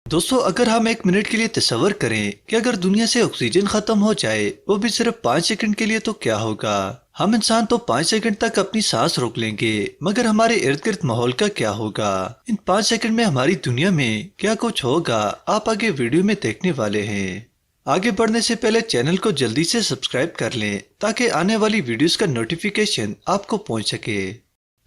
दोस्तों, अगर हम एक मिनट के लिए तसव्वुर करें कि अगर दुनिया से ऑक्सीजन खत्म हो जाए, वो भी सिर्फ 5 सेकंड के लिए, तो क्या होगा। हम इंसान तो 5 सेकंड तक अपनी सांस रोक लेंगे, मगर हमारे इर्द गिर्द माहौल का क्या होगा। इन 5 सेकंड में हमारी दुनिया में क्या कुछ होगा, आप आगे वीडियो में देखने वाले हैं। आगे बढ़ने से पहले चैनल को जल्दी से सब्सक्राइब कर लें ताकि आने वाली वीडियोस का नोटिफिकेशन आपको पहुंच सके।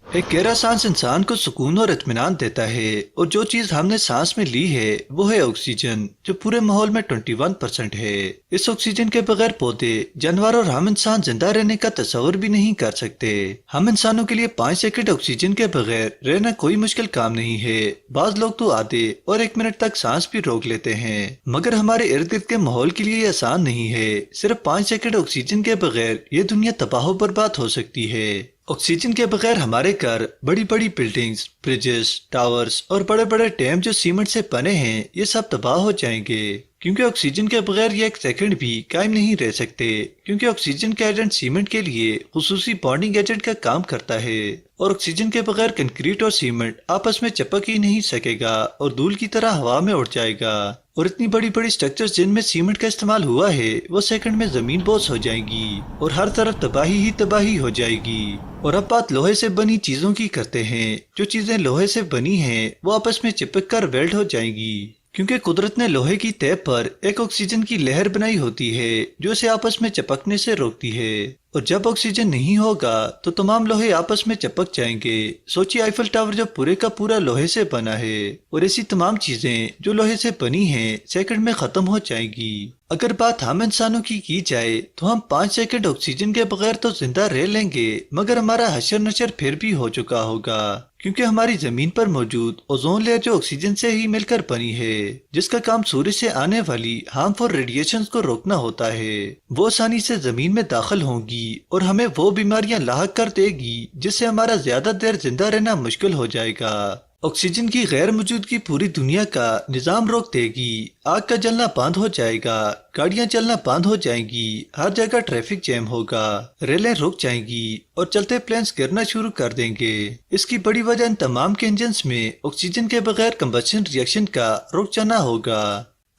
एक गहरा सांस इंसान को सुकून और इत्मीनान देता है, और जो चीज हमने सांस में ली है वो है ऑक्सीजन, जो पूरे माहौल में 21% है। इस ऑक्सीजन के बगैर पौधे, जानवर और हम इंसान जिंदा रहने का तस्वर भी नहीं कर सकते। हम इंसानों के लिए 5 सेकंड ऑक्सीजन के बगैर रहना कोई मुश्किल काम नहीं है। बाज लोग तो आधे और 1 मिनट तक सांस भी रोक लेते हैं, मगर हमारे इर्द गिर्द के माहौल के लिए ये आसान नहीं है। सिर्फ 5 सेकंड ऑक्सीजन के बगैर ये दुनिया तबाह बर्बाद हो सकती है। ऑक्सीजन के बगैर हमारे घर, बड़ी बड़ी बिल्डिंग्स, ब्रिजेस, टावर्स और बड़े बड़े डैम जो सीमेंट से बने हैं, ये सब तबाह हो जाएंगे, क्योंकि ऑक्सीजन के बगैर ये 1 सेकंड भी कायम नहीं रह सकते। क्योंकि ऑक्सीजन का एजेंट सीमेंट के लिए खुसूसी बॉन्डिंग एजेंट का काम करता है, और ऑक्सीजन के बगैर कंक्रीट और सीमेंट आपस में चिपक ही नहीं सकेगा और धूल की तरह हवा में उड़ जाएगा। और इतनी बड़ी बड़ी स्ट्रक्चर्स जिनमें सीमेंट का इस्तेमाल हुआ है, वो सेकंड में जमीन बोस हो जाएंगी और हर तरफ तबाही ही तबाही हो जाएगी। और अब बात लोहे से बनी चीजों की करते हैं। जो चीजें लोहे से बनी हैं, वो आपस में चिपक कर वेल्ड हो जाएंगी, क्योंकि कुदरत ने लोहे की तह पर एक ऑक्सीजन की लहर बनाई होती है जो इसे आपस में चिपकने से रोकती है। और जब ऑक्सीजन नहीं होगा तो तमाम लोहे आपस में चिपक जाएंगे। सोचिए, आईफल टावर जो पूरे का पूरा लोहे से बना है, और ऐसी तमाम चीजें जो लोहे से बनी हैं सेकंड में खत्म हो जाएंगी। अगर बात हम इंसानों की जाए तो हम 5 सेकंड ऑक्सीजन के बगैर तो जिंदा रह लेंगे, मगर हमारा हशर नशर फिर भी हो चुका होगा, क्योंकि हमारी जमीन पर मौजूद ओजोन लेयर जो ऑक्सीजन से ही मिलकर बनी है, जिसका काम सूर्य से आने वाली हार्मफुल रेडिएशन को रोकना होता है, वो आसानी से जमीन में दाखिल होंगी और हमें वो बीमारियां लाहक कर देगी जिससे हमारा ज्यादा देर जिंदा रहना मुश्किल हो जाएगा। ऑक्सीजन की गैर मौजूदगी पूरी दुनिया का निजाम रोक देगी। आग का जलना बंद हो जाएगा, गाड़ियां चलना बंद हो जाएंगी, हर जगह ट्रैफिक जैम होगा, रेलें रुक जाएंगी और चलते प्लेन्स गिरना शुरू कर देंगे। इसकी बड़ी वजह इन तमाम के इंजन्स में ऑक्सीजन के बगैर कंबशन रिएक्शन का रुक जाना होगा।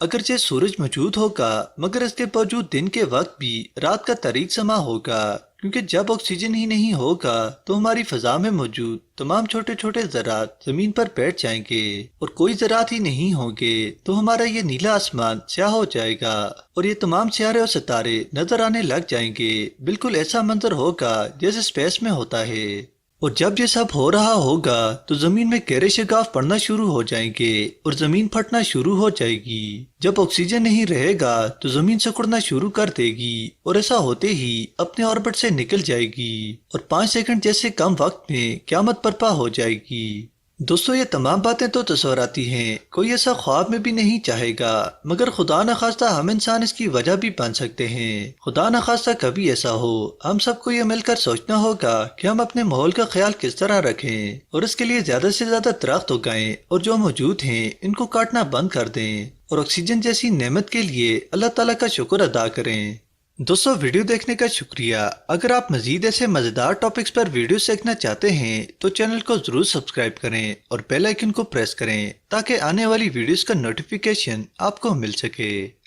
अगरचे सूरज मौजूद होगा, मगर इसके बावजूद दिन के वक्त भी रात का तारीक समा होगा, क्योंकि जब ऑक्सीजन ही नहीं होगा तो हमारी फजा में मौजूद तमाम छोटे छोटे ज़रात जमीन पर बैठ जाएंगे, और कोई ज़रात ही नहीं होंगे तो हमारा ये नीला आसमान स्याह हो जाएगा और ये तमाम सितारे और सितारे नजर आने लग जाएंगे। बिल्कुल ऐसा मंजर होगा जैसे स्पेस में होता है। और जब ये सब हो रहा होगा तो जमीन में गहरे शगाफ पड़ना शुरू हो जाएंगे और जमीन फटना शुरू हो जाएगी। जब ऑक्सीजन नहीं रहेगा तो जमीन सिकुड़ना शुरू कर देगी, और ऐसा होते ही अपने ऑर्बिट से निकल जाएगी और 5 सेकंड जैसे कम वक्त में क़यामत बर्पा हो जाएगी। दोस्तों, ये तमाम बातें तो तस्वराती हैं, कोई ऐसा ख्वाब में भी नहीं चाहेगा, मगर खुदा न खास्ता हम इंसान इसकी वजह भी बन सकते हैं। खुदा न खास्ता कभी ऐसा हो, हम सबको ये मिलकर सोचना होगा कि हम अपने माहौल का ख्याल किस तरह रखें, और इसके लिए ज्यादा से ज्यादा दरख्त उगाएं और जो मौजूद हैं इनको काटना बंद कर दें, और ऑक्सीजन जैसी नेमत के लिए अल्लाह ताला का शुक्र अदा करें। दोस्तों, वीडियो देखने का शुक्रिया। अगर आप मजीद ऐसे मजेदार टॉपिक्स पर वीडियो देखना चाहते हैं तो चैनल को जरूर सब्सक्राइब करें और बेल आइकन को प्रेस करें ताकि आने वाली वीडियोस का नोटिफिकेशन आपको मिल सके।